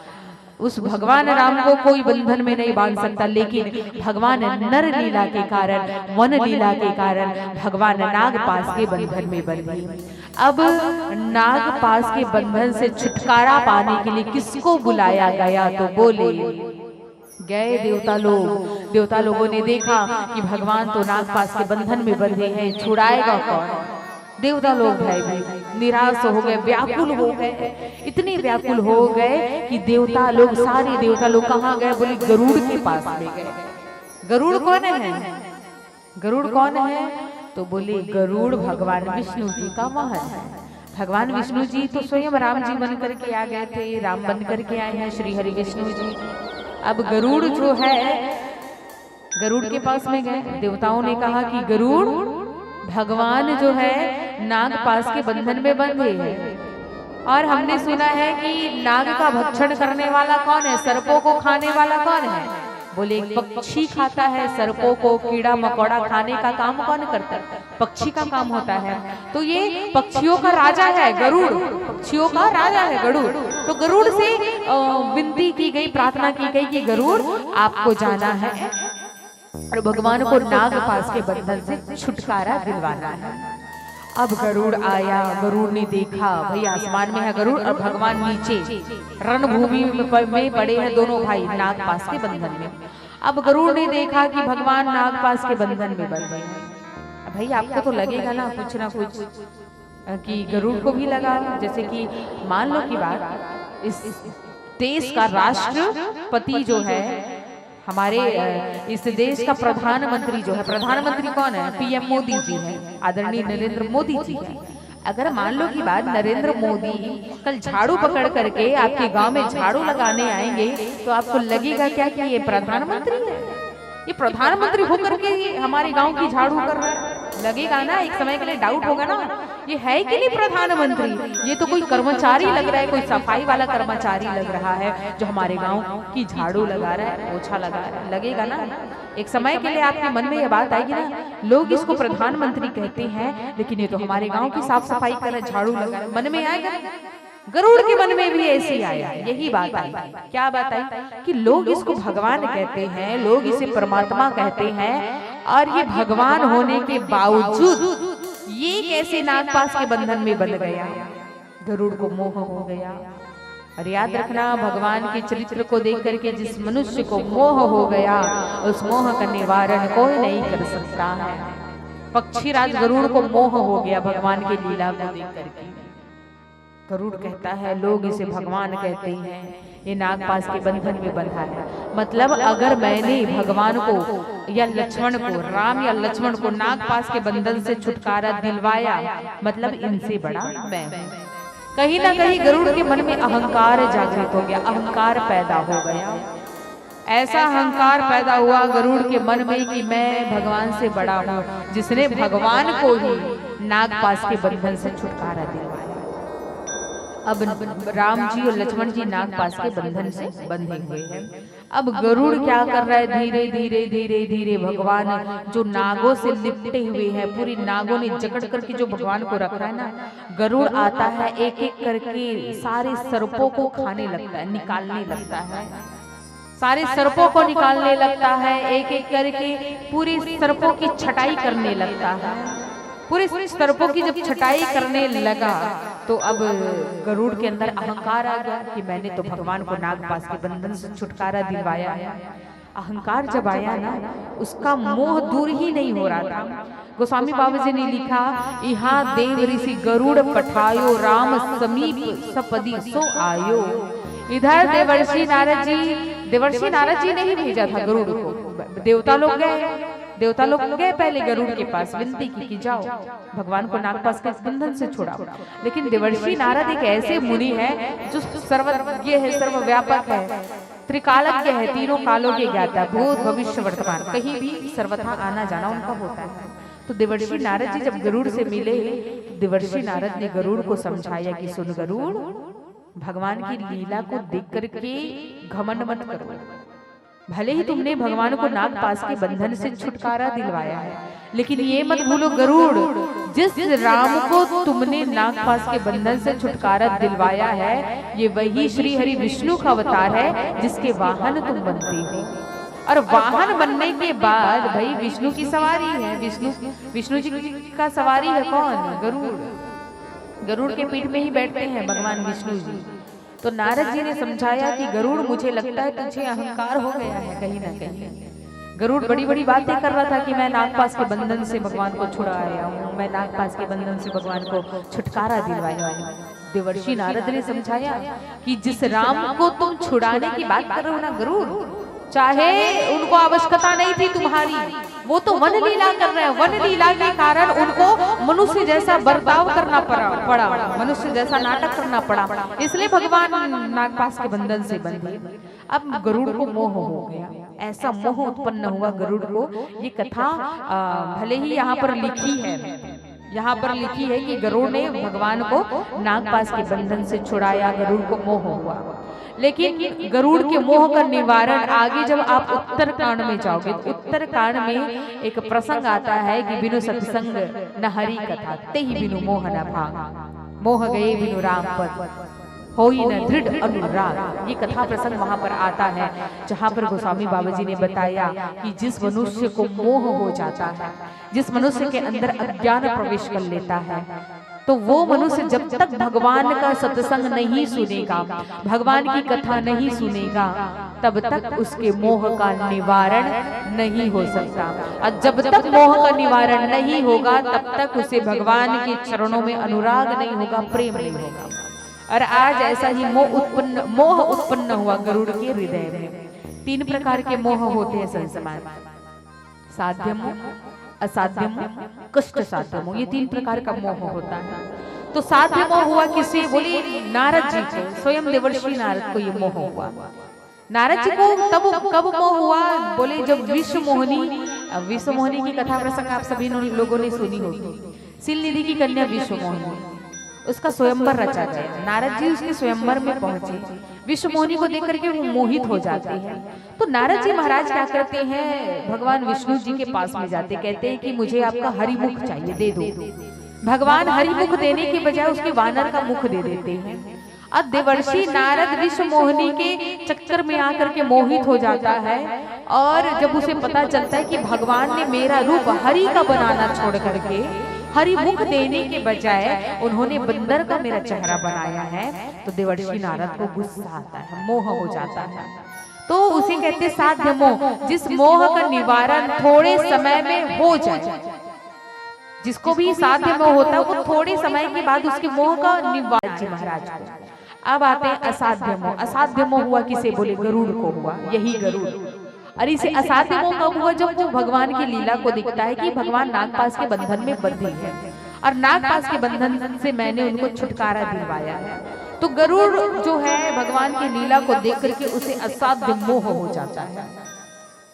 उस भगवान राम को कोई बंधन में नहीं बांध सकता, लेकिन भगवान नर लीला के कारण, वन लीला के कारण भगवान नागपाश के बंधन में बंध गए। अब नागपाश के बंधन से छुटकारा पाने के लिए किसको बुलाया गया? तो बोले गए देवता लोग। देवता लोगों ने देखा कि भगवान तो नागपाश के बंधन में बंधे हैं, छुड़ाएगा कौन? देवता लोग भय निराश हो गए, व्याकुल हो गए, इतने व्याकुल हो गए कि देवता लोग, सारे देवता लोग कहाँ गए? बोले गरुड़ के पास ले गए। गरुड़ कौन है? गरुड़ कौन है? तो बोले गरुड़ भगवान विष्णु जी का वाहन है। भगवान विष्णु जी तो स्वयं राम जी बन करके आ गए थे, राम बन करके आए हैं श्री हरि विष्णु जी। अब गरुड़ जो है, गरुड़ के पास में गए। देवताओं ने कहा कि गरुड़, भगवान जो है नागपाश के बंधन में बंधे हैं, और हमने सुना है कि नाग का भक्षण करने वाला कौन है? सर्पों को खाने वाला कौन है? बोले पक्षी खाता है सर्पों को, कीड़ा मकोड़ा खाने का काम कौन करता है? पक्षी का काम होता है। तो ये पक्षियों का राजा है गरुड़, पक्षियों का राजा है गरुड़। तो गरुड़ से विनती की गई, प्रार्थना की गई कि गरुड़ आपको जाना है और भगवान को नागपाश के बंधन से छुटकारा दिलवाना है। अब गरुड़ आया, गरुड़ ने देखा भाई आसमान में है गरुड़ और भगवान नीचे रणभूमि में पड़े हैं दोनों भाई नागपाश के बंधन में। अब गरुड़ ने देखा कि भगवान नागपाश के बंधन में बंधे हैं। भाई आपको तो लगेगा ना कुछ कि गरुड़ को भी लगा, जैसे कि मान लो की बात, इस देश का राष्ट्रपति जो है, हमारे इस देश का प्रधानमंत्री जो है, प्रधानमंत्री कौन है? पीएम मोदी जी है, आदरणीय नरेंद्र मोदी जी है। अगर मान लो की बात नरेंद्र मोदी कल झाड़ू पकड़ करके आपके गांव में झाड़ू लगाने आएंगे, तो आपको लगेगा क्या कि ये प्रधानमंत्री है? ये प्रधानमंत्री होकर के हमारे गांव की झाड़ू कर रहा है? लगेगा ना, एक समय के लिए डाउट होगा ना, ये है कि नहीं प्रधानमंत्री? ये तो कोई कर्मचारी लग रहा है, कोई सफाई वाला कर्मचारी लग रहा है जो हमारे गांव की झाड़ू लगा रहा है, पोछा लगा रहा है। लगेगा ना, एक समय के लिए आपके मन में ये बात आएगी ना, लोग इसको प्रधानमंत्री कहते हैं लेकिन ये तो हमारे गाँव की साफ सफाई कर रहा है, झाड़ू लगा रहा है, मन में आएगा। गरुड़ के मन में भी ऐसे ही आया, यही बात आई। क्या बात आई? कि लोग इसको भगवान कहते हैं, लोग इसे परमात्मा कहते हैं, और ये भगवान होने के बावजूद ये कैसे नागपाश के बंधन में बंध गया? गरुड़ को मोह हो गया। और याद रखना, भगवान के चरित्र को देख करके जिस मनुष्य को मोह हो गया, उस मोह का निवारण कोई नहीं कर सकता है। पक्षीराज गरुड़ को मोह हो गया भगवान की लीला को देख करके। गरुड़ कहता है लोग इसे भगवान कहते हैं, ये नागपाश के बंधन में बंधा है। मतलब अगर मैंने भगवान को या लक्ष्मण को, राम या लक्ष्मण को नागपाश के बंधन से छुटकारा दिलवाया, मतलब इनसे बड़ा मैं हूं। कहीं ना कहीं गरुड़ के मन में अहंकार जागृत हो गया, अहंकार पैदा हो गया। ऐसा अहंकार पैदा हुआ गरुड़ के मन में कि मैं भगवान से बड़ा हूँ, जिसने भगवान को ही नागपाश के बंधन से छुटकारा दिलवाया। अब राम जी और लक्ष्मण जी नागपाश के बंधन से बंधे हुए हैं। अब गरुड़ क्या कर रहा है? धीरे धीरे धीरे धीरे भगवान जो नागों से लिपटे हुए हैं, पूरी नागों ने जकड़ करके जो भगवान को रखा है ना, गरुड़ आता है एक एक करके सारे सर्पों को खाने लगता है, निकालने लगता है, सारे सर्पों को निकालने लगता है, एक एक करके पूरे सर्पों की छटाई करने लगता है। पूरे सर्पों की जब छटाई करने लगा तो अब गरुड़ के अंदर अहंकार आ गया कि मैंने तो भगवान को नागपाश के बंधन से छुटकारा दिलवाया है। अहंकार जब आया ना, उसका मोह दूर ही नहीं हो रहा था। गोस्वामी बाबा जी ने लिखा, यहाँ देव ऋषि गरुड़ पठायो, राम समीप सपदी सो आयो। इधर देवर्षि नारद जी ने ही भेजा था गरुड़ को। देवता लोग गए पहले गरुड़ के पास, विनती की जाओ भगवान को नागपाश के बंधन से छुड़ाओ। लेकिन देवर्षि नारद एक ऐसे मुनि है जो सर्वज्ञ है, सर्वव्यापक है, त्रिकालज्ञ है, तीनों कालों के ज्ञाता, भूत भविष्य वर्तमान, कहीं भी सर्वथा आना जाना उनका होता है। तो देवर्षि नारद जी जब गरुड़ से मिले, देवर्षि नारद ने गरुड़ को समझाया कि सुन गरुड़, भगवान की लीला को देख करके घमंड मत करो। भले ही तुमने भगवान को नागपाश के बंधन से छुटकारा दिलवाया है, लेकिन ये मत भूलो गरुड़, जिस राम को तुमने नागपाश के बंधन से छुटकारा दिलवाया है, ये वही श्री हरि विष्णु का अवतार है जिसके वाहन तुम बनते हो। और वाहन बनने के बाद भाई विष्णु की सवारी है, विष्णु जी का सवारी है कौन? गरुड़। गरुड़ के पीठ में ही बैठते हैं भगवान विष्णु जी। तो नारद जी ने समझाया कि गरुड़, मुझे लगता है तुझे अहंकार हो गया है कहीं ना कहीं। गरुड़ बड़ी बड़ी बातें कर रहा था कि मैं नागपाश के बंधन से भगवान को छुड़ाया हूँ, मैं नागपाश के बंधन से भगवान को छुटकारा दिलवाया हूँ। देवर्षि नारद ने समझाया कि जिस राम को तुम छुड़ाने की बात कर रहे हो ना गरुड़, चाहे उनको आवश्यकता नहीं थी तुम्हारी, वो तो वन लीला कर रहे हैं। वन लीला के कारण उनको मनुष्य जैसा बर्ताव करना पड़ा, मनुष्य जैसा नाटक करना पड़ा, इसलिए भगवान नागपाश के बंधन से बंधे। अब गरुड़ को मोह हो गया, ऐसा मोह उत्पन्न हुआ गरुड़ को। ये कथा भले ही यहाँ पर लिखी है, यहाँ पर लिखी है कि गरुड़ ने भगवान को नागपाश के बंधन से छुड़ाया, गरुड़ को मोह हुआ। लेकिन गरुड़ के मोह का निवारण आगे जब आप उत्तरकांड में जाओगे, तो उत्तरकांड में एक प्रसंग आता है कि बिनु सत्संग न हरि कथा, ते ही बिनु मोह न भाग, मोह गए बिनु राम पद, होई न दृढ़ अनुराग। ये कथा प्रसंग वहां पर आता है, जहां पर गोस्वामी बाबा जी ने बताया कि जिस मनुष्य को मोह हो जाता है, जिस मनुष्य के अंदर अज्ञान प्रवेश कर लेता है, तो वो मनुष्य जब तक भगवान का सत्संग नहीं सुनेगा, भगवान की कथा नहीं सुनेगा, तब तक उसके मोह का निवारण नहीं हो सकता। और जब तक मोह का निवारण नहीं होगा, तब तक उसे भगवान के चरणों में अनुराग नहीं होगा, प्रेम नहीं होगा। और आज ऐसा ही मोह उत्पन्न हुआ गरुड़ के हृदय में। 3 प्रकार के मोह होते हैं संसार, साध्य मोह, असाध्य मोह, कष्ट साध्य मोह, ये 3 प्रकार का मोह होता है। तो साध्य मोह हुआ किसे? बोले नारद जी को, स्वयं देवर्षि नारद को ये मोह हुआ। नारद जी को तब कब मोह हुआ? बोले जब विश्व मोहिनी की कथा प्रसंग आप सभी लोगों ने सुनी होगी। सिलनिधि की कन्या विश्व मोहिनी, उसका स्वयंवर रचा गया। नारद जी उसके स्वयंवर में पहुंचे, विश्व मोहिनी को देख करके वो मोहित हो जाते हैं। तो नारद जी महाराज क्या करते हैं, भगवान विष्णु जी के पास में जाते, कहते हैं कि मुझे आपका हरिमुख चाहिए, दे दो। भगवान हरिमुख देने के बजाय उसके वानर का मुख दे देते हैं। अब देवर्षि नारद विश्व मोहिनी के चक्कर में आकर के मोहित हो जाता है, और जब उसे पता चलता है कि भगवान ने मेरा रूप हरि का बनाना छोड़ करके हरि मुख देने के बजाय उन्होंने बंदर का मेरा चेहरा बनाया है, तो देवर्षि नारद को गुस्सा आता है, मोह हो जाता है। तो उसे कहते साध्य मोह, जिस मोह का निवारण थोड़े समय में हो जाए। जिसको भी साध्य मोह होता है वो थोड़े समय के बाद उसके मोह का निवारण जी महाराज को। अब आते हैं असाध्य मोह। असाध्य मोह हुआ किसे? बोले गरुड़ को हुआ, यही गरुड़। और इसे असाध्य मोह कब हुआ? जब वो भगवान की लीला को दिखता है कि भगवान नागपाश के बंधन में बंधे हैं, और नागपाश के बंधन से मैंने उनको छुटकारा दिलवाया है। तो गरुड़ जो है भगवान की लीला को देख करके उसे असाध्य मोह हो जाता है।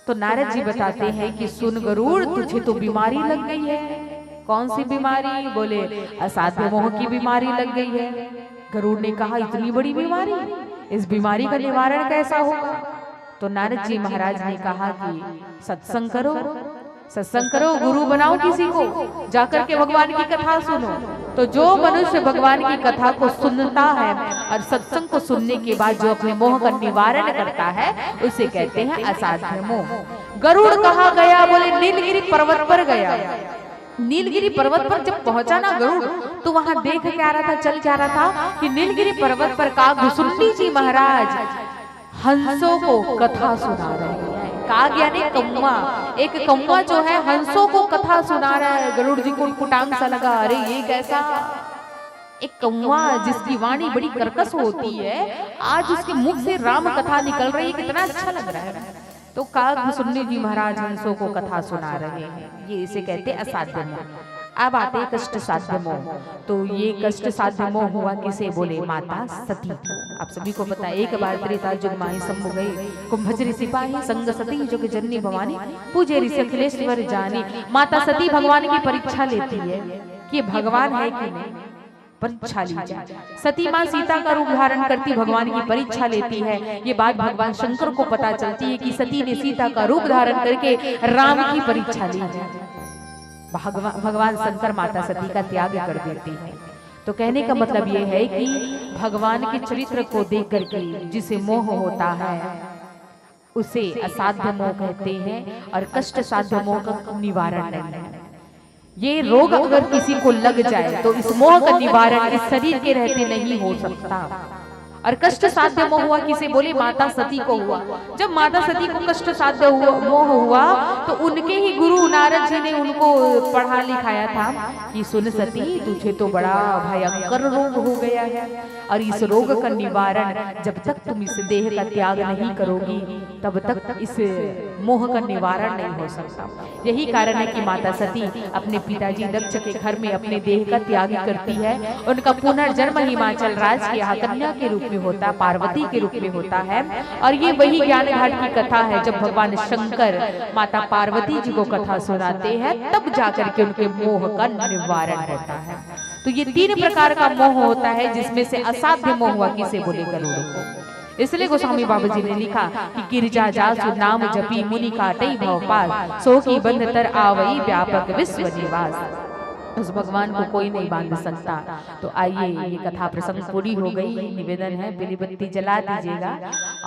तो नारद जी बताते हैं कि सुन गरुड़, तुझे तो बीमारी लग गई है। कौन सी बीमारी? बोले असाध्य मोह की बीमारी लग गई है। गरुड़ ने कहा इतनी बड़ी बीमारी, इस बीमारी का निवारण कैसा होगा? तो नारद जी महाराज ने कहा कि सत्संग करो, सत्संग करो, गुरु बनाओ किसी को, जाकर के भगवान की कथा सुनो। तो जो मनुष्य भगवान की कथा को सुनता है और सत्संग को सुनने के बाद जो अपने मोह का निवारण करता है, उसे कहते हैं असाध्य मोह। गरुड़ कहाँ गया? बोले नीलगिरी पर्वत पर गया। नीलगिरी पर्वत पर जब पहुंचा ना गरुड़, तो वहां देख के आ रहा था, चल के आ रहा था कि नीलगिरी पर्वत पर कागभूसुंडी जी महाराज हंसों को कथा सुना रहे हैं। काग यानी कौवा, एक कौवा जो है हंसों को कथा सुना रहा है। गरुड़ जी को कुटांग सा लगा, अरे ये कैसा एक कौवा जिसकी वाणी बड़ी कर्कश होती है, आज उसके मुख से राम कथा निकल रही है, कितना अच्छा लग रहा है। तो कागभूसुंडी जी महाराज हंसों को कथा सुना रहे हैं, ये इसे कहते असाध्य मोह। अब आते कष्ट साध्य मोह। तो ये कष्ट साध्य मोह हुआ किसे? बोले माता सती को। आप सभी को पता है, एक बार त्रेता युग माही शंभु गए, कुंभज सिपाही संग सती जुग जननी भवानी, पूजे ऋषि अखिलेश्वर जानी। माता सती भगवान की परीक्षा लेती है कि भगवान है कि नहीं, परीक्षा ली जाए। सती माँ सीता का रूप धारण करती भगवान की परीक्षा लेती है। ये बात भगवान शंकर को पता चलती है कि सती ने सीता का रूप धारण करके राम की परीक्षा ली जाए। भगवान शंकर माता सती का त्याग कर देते हैं। तो कहने का मतलब ये है कि भगवान के चरित्र को देख करके जिसे मोह होता है उसे असाध्य मोह कहते हैं, और कष्ट साध्य मोह का निवारण नहीं है। ये रोग अगर किसी को लग जाए तो इस मोह का निवारण इस शरीर के रहते नहीं हो सकता। और कष्ट साध्य मोह हुआ किसे बोले, माता सती को हुआ। जब माता सती को कष्ट साध्य मोह हुआ तो उनके ही गुरु नारद जी ने उनको पढ़ा लिखाया था कि सुन सती, तुझे तो बड़ा भयंकर रोग हो गया है, और इस रोग का निवारण जब तक तुम इस देह का त्याग नहीं करोगी तब तक इस मोह का निवारण नहीं हो सकता। यही कारण है कि माता सती अपने पिताजी दक्ष के घर में अपने देह का त्याग करती है। उनका पुनर्जन्म हिमाचल राज की यहाँ कन्या के रूप में होता है, पार्वती के रूप में होता है। और ये वही ज्ञान घाट की कथा है, जब भगवान शंकर माता पार्वती जी को कथा सुनाते हैं तब जाकर के उनके मोह का निवारण होता है। तो ये 3 प्रकार का मोह होता है, जिसमें से असाध्य मोह हुआ किसे बोले, गरुड़ों को। इसलिए गोस्वामी बाबा जी ने लिखा कि गिरजा जासु नाम जपी मुनि काटई भवपाल, सो की बंध तर आवई व्यापक विश्व निवास। उस भगवान को कोई नहीं बांध सकता। तो आइए, ये कथा प्रसंग पूरी हो गई। निवेदन है पीली बत्ती जला दीजिएगा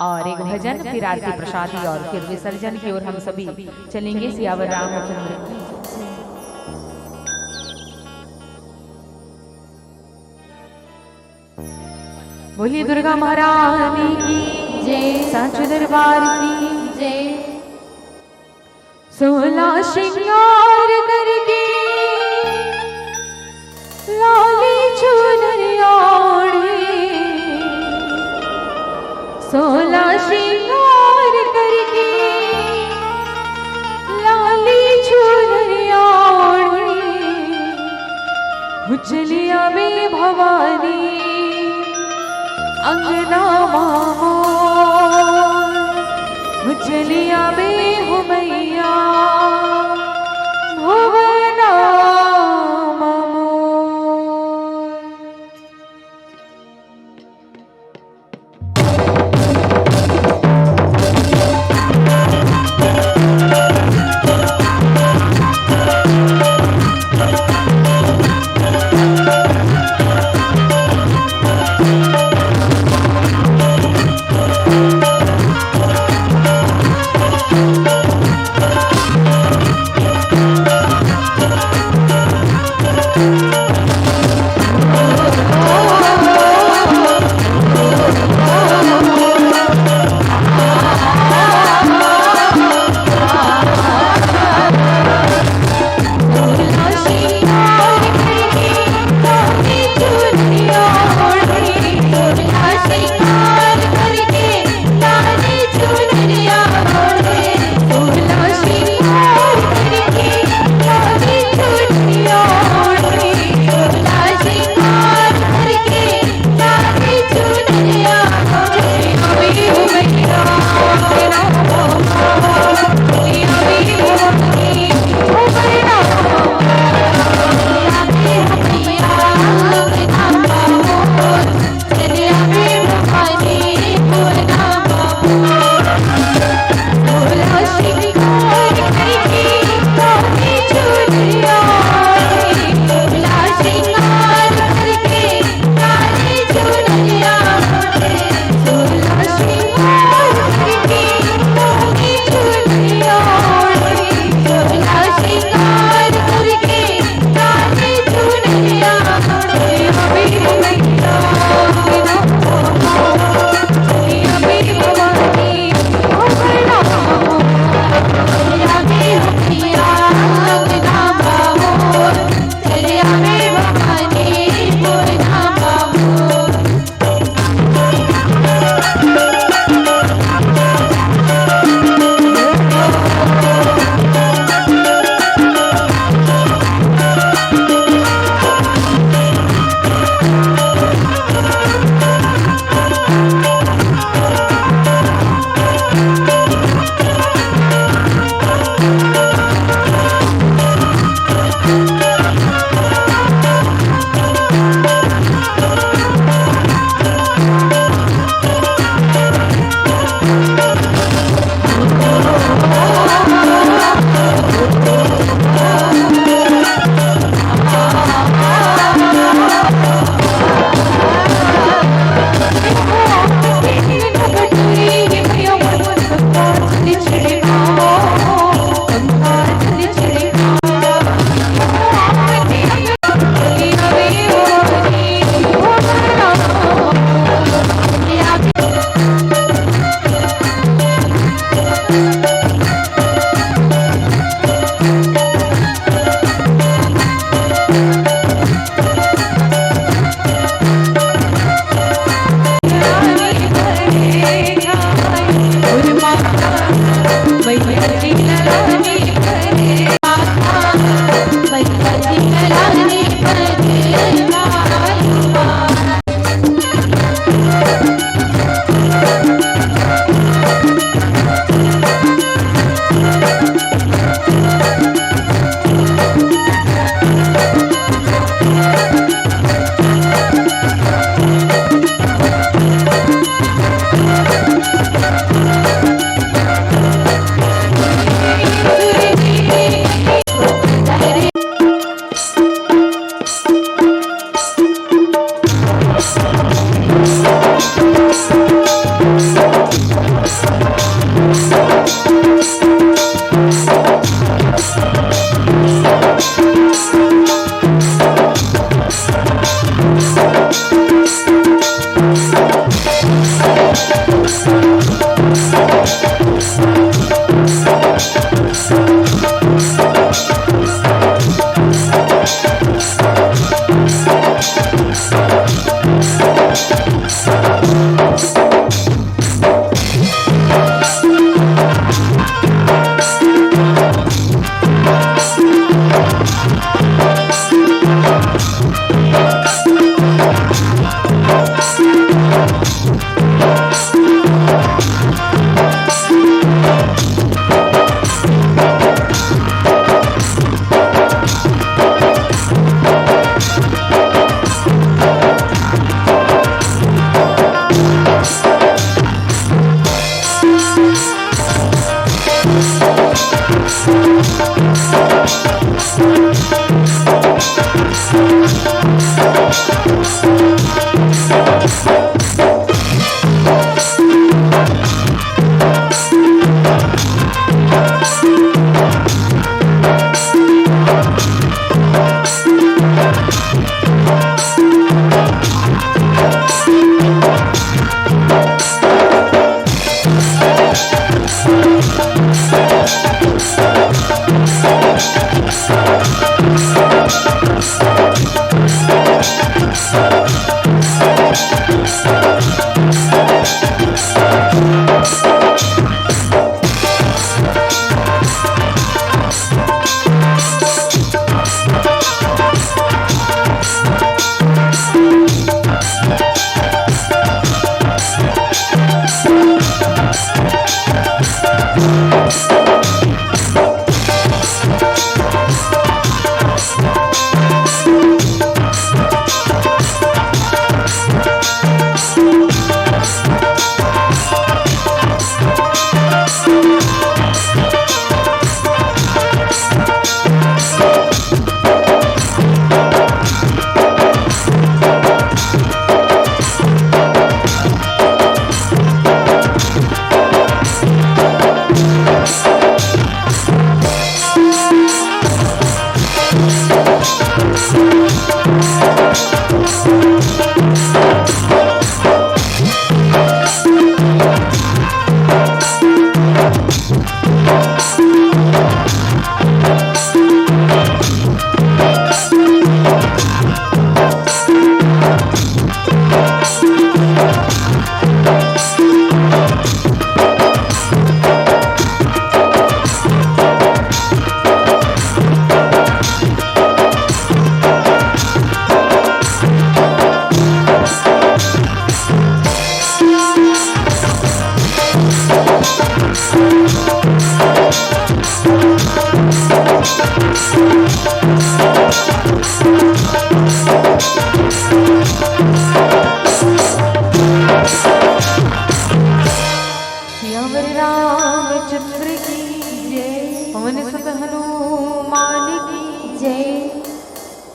और एक भजन, फिर आरती प्रसादी और फिर विसर्जन की ओर हम सभी चलेंगे। सियावर रामचंद्र की बोलिए, दुर्गा महारानी की जय, सांची दरबार की जय। 16 श्रृंगार करके लाली चुनरिया ओढ़े, 16 श्रृंगार करके लाली चुनरिया ओढ़े, उचलिया में भवानी अंगना मामो, उचलिया में हो मैया भुवना मामो।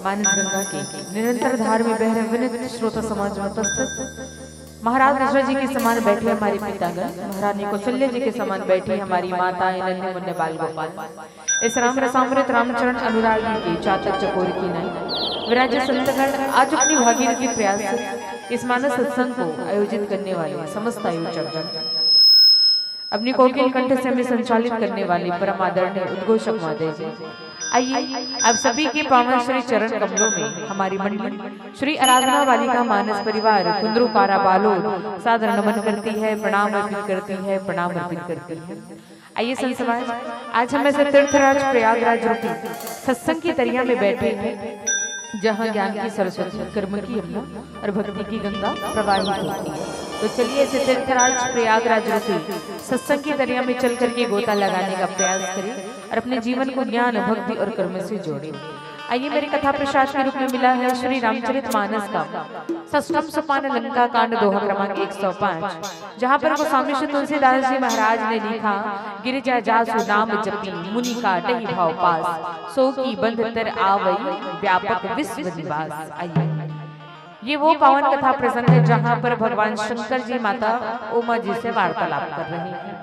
मानस गंगा के निरंतर धार में बह रहे विनित श्रोता समाज में उपस्थित महाराज दशरथ जी के समान बैठे हमारे पितागण, महारानी कौशल्य जी के समान बैठी हमारी माता नन्हे मुन्ने बाल गोपाल। इस राम रसामृत रामचरण अनुरागी के चातर चकोर की नाई विराज संतगण आज अपनी भागीरथी प्रयास से इस मानस सत्संग को आयोजित करने वाले समस्त आयोजक जन, अपनी कोकिल कंठ से हमें संचालित करने वाले परम आदरणीय उद्घोषक महोदय जी, आइए आप सभी के पावन श्री चरण कमलों में हमारी मंडली श्री आराधना बालिका मानस परिवार कुंद्रू पारा बालोद सादर नमन करती है, प्रणाम अर्पित करती है, प्रणाम अर्पित करती है। आइए संत समाज, आज हम ऐसे तीर्थराज प्रयागराज रूपी सत्संग की तरिया में बैठे हैं जहाँ ज्ञान की सरस्वती, कर्म की यमुना और भक्ति की गंगा प्रवाहित होती है। तो चलिए ऐसे तीर्थराज प्रयागराज रूपी सत्संग की तरिया में चल करके गोता लगाने का प्रयास करें और अपने जीवन को ज्ञान, भक्ति और कर्म से जोड़ें। आइए मेरी कथा प्रसाद के रूप में मिला है श्री रामचरित मानस का षष्ठम सोपान लंका कांड दोहा क्रमांक 105, जहाँ पर गोस्वामी श्री तुलसीदास जी महाराज ने लिखा, गिरिजा जासु नाम जपी मुनि काटहि भाव पास, सो की बंध तर आवई व्यापक विश्व निवास। आइए ये वो पावन कथा प्रसंग है जहाँ पर भगवान शंकर जी माता उमा जी से वार्तालाप कर रहे हैं।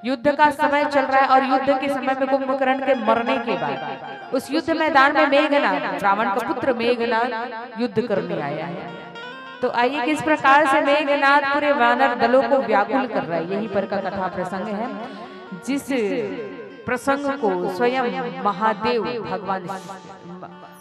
युद्ध का समय चल रहा है और युद्ध के समय में कुंभकर्ण के मरने के बाद उस युद्ध मैदान में मेघनाद, रावण का पुत्र मेघनाद युद्ध करने आया है। तो आइए किस प्रकार से मेघनाद पूरे वानर दलों को व्याकुल कर रहा है, यही पर का कथा प्रसंग है, जिस प्रसंग को स्वयं महादेव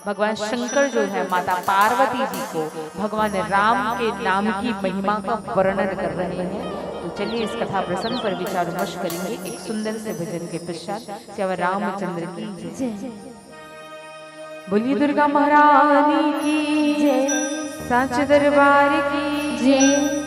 भगवान शंकर जो है माता पार्वती जी को भगवान राम के नाम की महिमा का वर्णन कर रहे हैं। तो चलिए इस कथा प्रसंग पर विचार विमर्श करेंगे एक सुंदर से भजन के पश्चात। श्री रामचंद्र की जय। बोलिए दुर्गा महारानी की जय, सांचे दरबार की जय।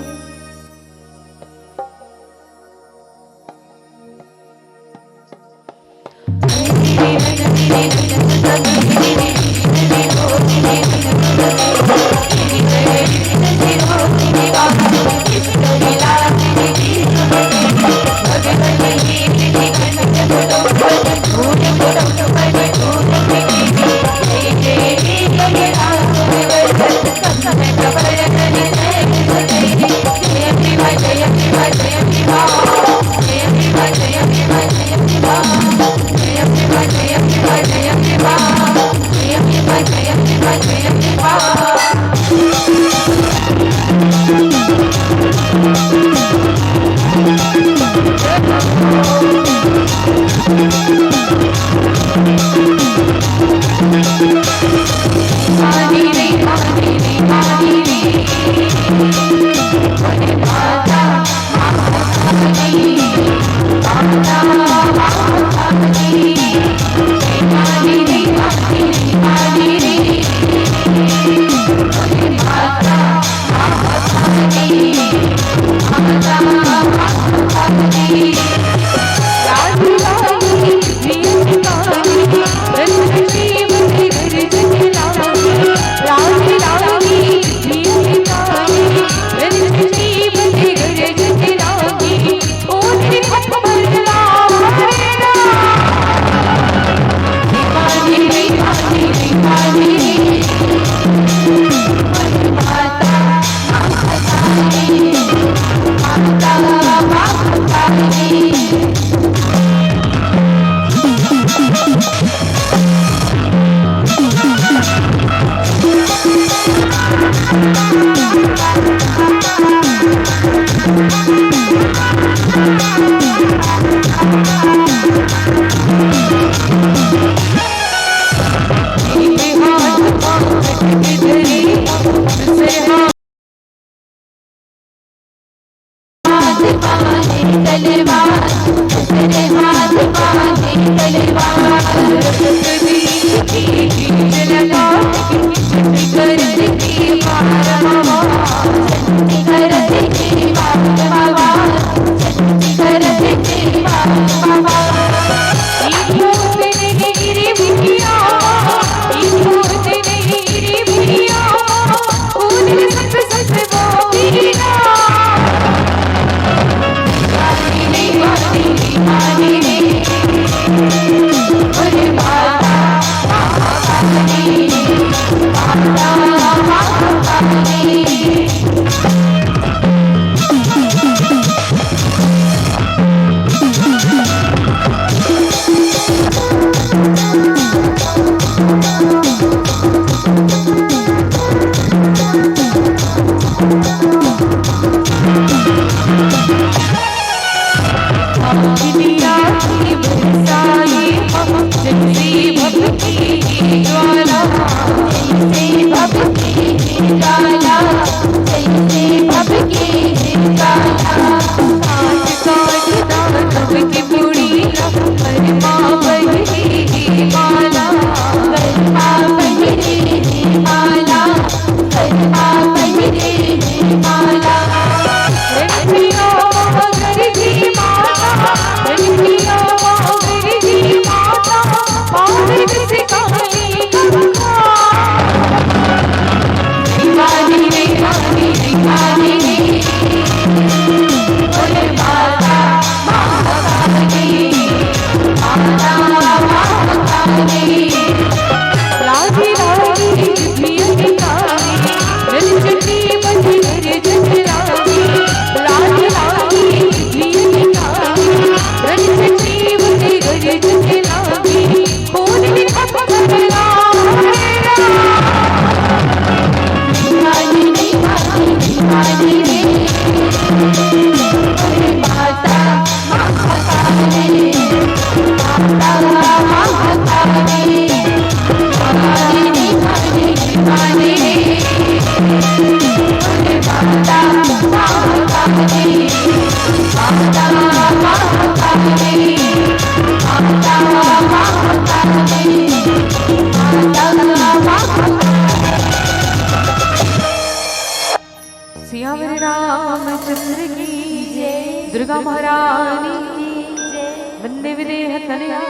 सिया मेरे रामचंद्र की जय, दुर्गा महारानी की जय, वंदे विदेह तनया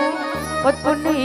पद पुण्य